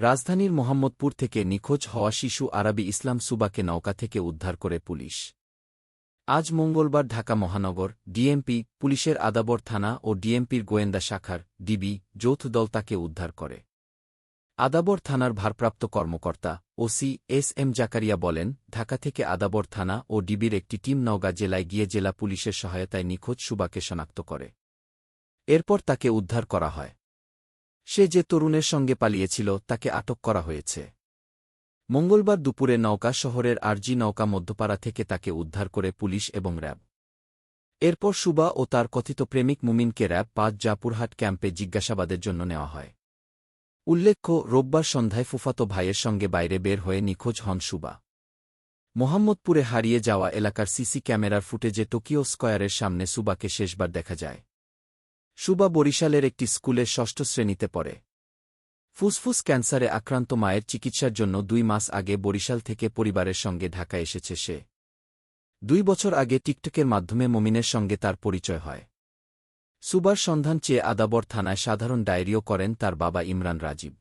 রাজধানীর মোহাম্মদপুর থেকে নিখোঁজ হওয়া শিশু আরাবি ইসলাম সুবাকে নৌকা থেকে উদ্ধার করে পুলিশ। আজ মঙ্গলবার ঢাকা মহানগর ডিএমপি, পুলিশের আদাবর থানা ও ডিএমপির গোয়েন্দা শাখার ডিবি যৌথ দল তাকে উদ্ধার করে। আদাবর থানার ভারপ্রাপ্ত কর্মকর্তা ওসি এস এম জাকারিয়া বলেন, ঢাকা থেকে আদাবর থানা ও ডিবির একটি টিম নওগাঁ জেলায় গিয়ে জেলা পুলিশের সহায়তায় নিখোঁজ সুবাকে শনাক্ত করে। এরপর তাকে উদ্ধার করা হয়। সে যে তরুণের সঙ্গে পালিয়েছিল তাকে আটক করা হয়েছে। মঙ্গলবার দুপুরে নওগাঁ শহরের আরজি নৌকা মধ্যপাড়া থেকে তাকে উদ্ধার করে পুলিশ এবং র্যাব। এরপর সুবা ও তার কথিত প্রেমিক মুমিনকে র্যাব-৫ জাপুরহাট ক্যাম্পে জিজ্ঞাসাবাদের জন্য নেওয়া হয়। উল্লেখ্য, রোববার সন্ধ্যায় ফুফাতো ভাইয়ের সঙ্গে বাইরে বের হয়ে নিখোঁজ হন সুবা। মোহাম্মদপুরে হারিয়ে যাওয়া এলাকার সিসি ক্যামেরার ফুটেজে টোকিও স্কয়ারের সামনে সুবাকে শেষবার দেখা যায়। সুবা বরিশালের একটি স্কুলে ৬ষ্ঠ শ্রেণীতে পড়ে। ফুসফুস ক্যান্সারে আক্রান্ত মায়ের চিকিৎসার জন্য ২ মাস আগে বরিশাল থেকে পরিবারের সঙ্গে ঢাকা এসেছে সে। ২ বছর আগে টিকটকের মাধ্যমে মমিনের সঙ্গে তার পরিচয় হয়। সুবার সন্ধান চেয়ে আদাবর থানায় সাধারণ ডায়েরিও করেন তার বাবা ইমরান রাজীব।